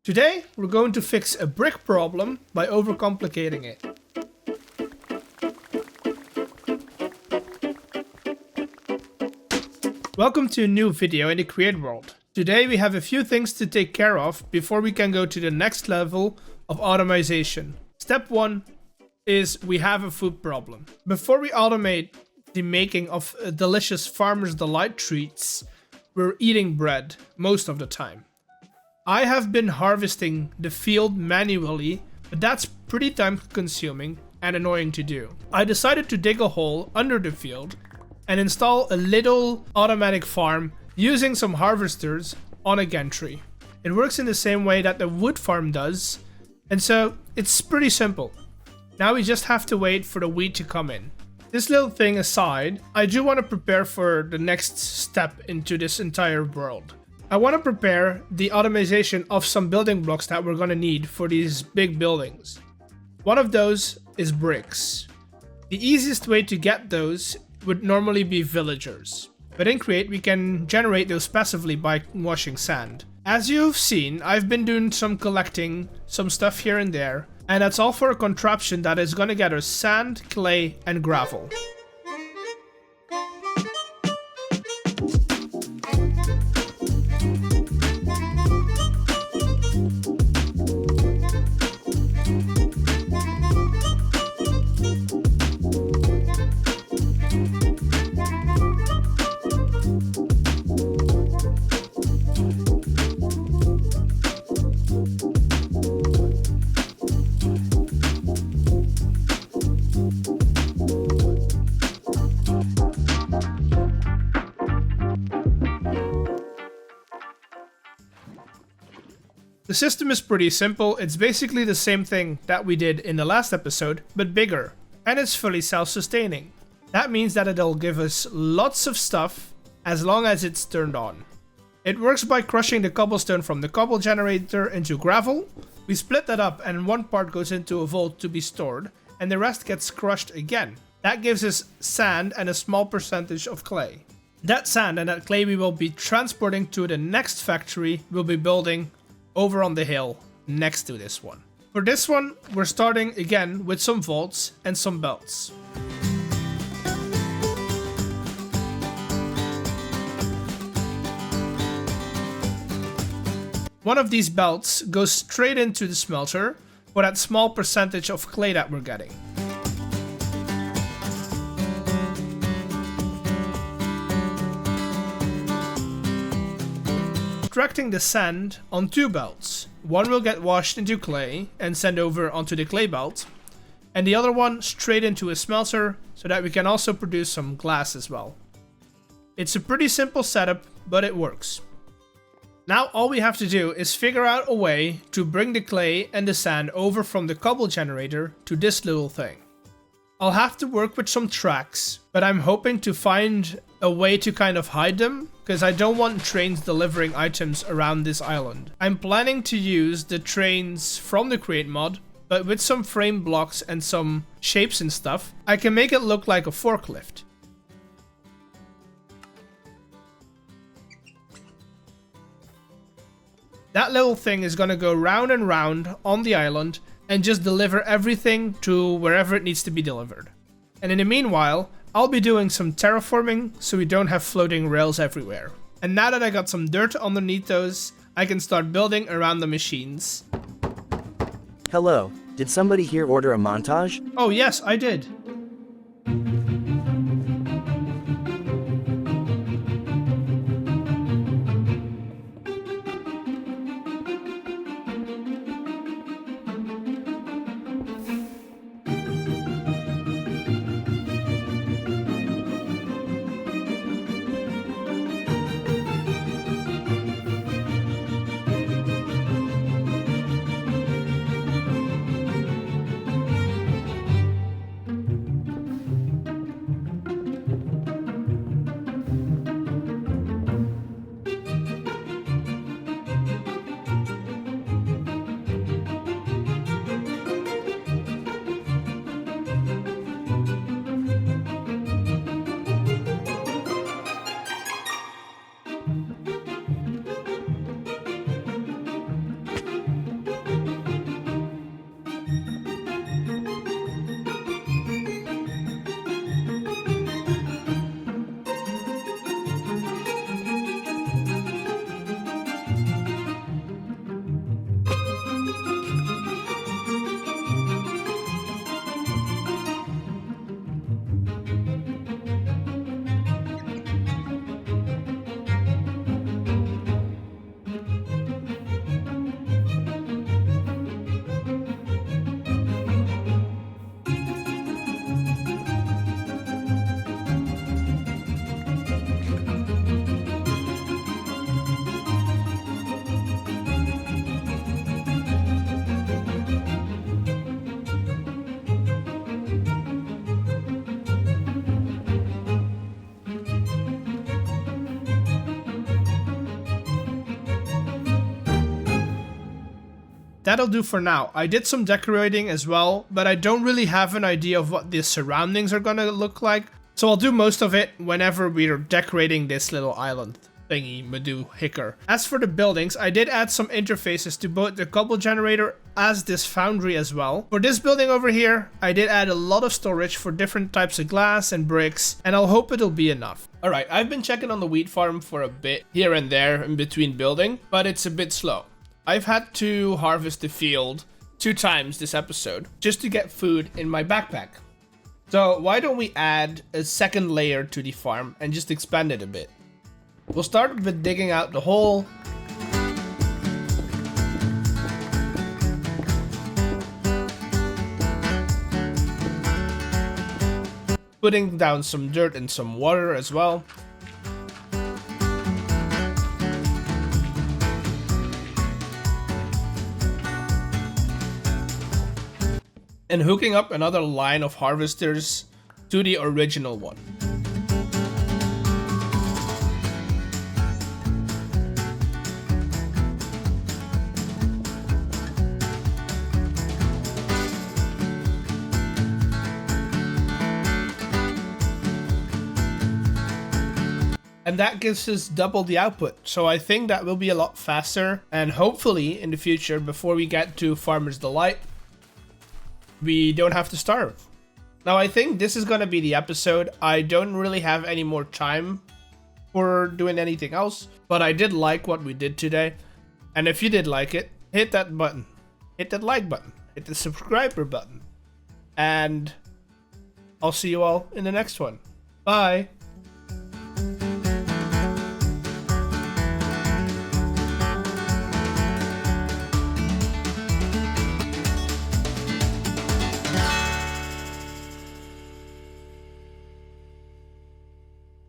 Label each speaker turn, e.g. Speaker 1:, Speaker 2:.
Speaker 1: Today, we're going to fix a brick problem by overcomplicating it. Welcome to a new video in the Create world. Today we have a few things to take care of before we can go to the next level of automation. Step 1 is we have a food problem. Before we automate the making of delicious Farmer's Delight treats, we're eating bread most of the time. I have been harvesting the field manually, but that's pretty time consuming and annoying to do. I decided to dig a hole under the field and install a little automatic farm using some harvesters on a gantry. It works in the same way that the wood farm does, and so it's pretty simple. Now we just have to wait for the wheat to come in. This little thing aside, I do want to prepare for the next step into this entire world. I want to prepare the automation of some building blocks that we're going to need for these big buildings. One of those is bricks. The easiest way to get those would normally be villagers, but in Create we can generate those passively by washing sand. As you've seen, I've been doing some collecting, some stuff here and there, and that's all for a contraption that is going to get us sand, clay, and gravel. The system is pretty simple. It's basically the same thing that we did in the last episode, but bigger, and it's fully self-sustaining. That means that it'll give us lots of stuff as long as it's turned on. It works by crushing the cobblestone from the cobble generator into gravel. We split that up and one part goes into a vault to be stored, and the rest gets crushed again. That gives us sand and a small percentage of clay. That sand and that clay we will be transporting to the next factory we'll be building over on the hill next to this one. For this one, we're starting again with some vaults and some belts. One of these belts goes straight into the smelter for that small percentage of clay that we're getting. Extracting the sand on two belts. One will get washed into clay and sent over onto the clay belt, and the other one straight into a smelter so that we can also produce some glass as well. It's a pretty simple setup, but it works. Now all we have to do is figure out a way to bring the clay and the sand over from the cobble generator to this little thing. I'll have to work with some tracks, but I'm hoping to find a way to kind of hide them, because I don't want trains delivering items around this island. I'm planning to use the trains from the Create mod, but with some frame blocks and some shapes and stuff, I can make it look like a forklift. That little thing is going to go round and round on the island and just deliver everything to wherever it needs to be delivered. And in the meanwhile, I'll be doing some terraforming so we don't have floating rails everywhere. And now that I got some dirt underneath those, I can start building around the machines.
Speaker 2: Hello, did somebody here order a montage?
Speaker 1: Oh yes, I did. that'll do for now. I did some decorating as well, but I don't really have an idea of what the surroundings are gonna look like. So I'll do most of it whenever we're decorating this little island thingy, Madu Hicker. As for the buildings, I did add some interfaces to both the cobble generator as this foundry as well. For this building over here, I did add a lot of storage for different types of glass and bricks, and I'll hope it'll be enough. Alright, I've been checking on the wheat farm for a bit here and there in between building, but it's a bit slow. I've had to harvest the field 2 times this episode just to get food in my backpack. So why don't we add a second layer to the farm and just expand it a bit? We'll start with digging out the hole. Putting down some dirt and some water as well. And hooking up another line of harvesters to the original one. And that gives us double the output. So I think that will be a lot faster. And hopefully in the future, before we get to Farmer's Delight, we don't have to starve. Now I think this is going to be the episode. I don't really have any more time for doing anything else. But I did like what we did today. And if you did like it, hit that button. Hit that like button. Hit the subscriber button. And I'll see you all in the next one. Bye.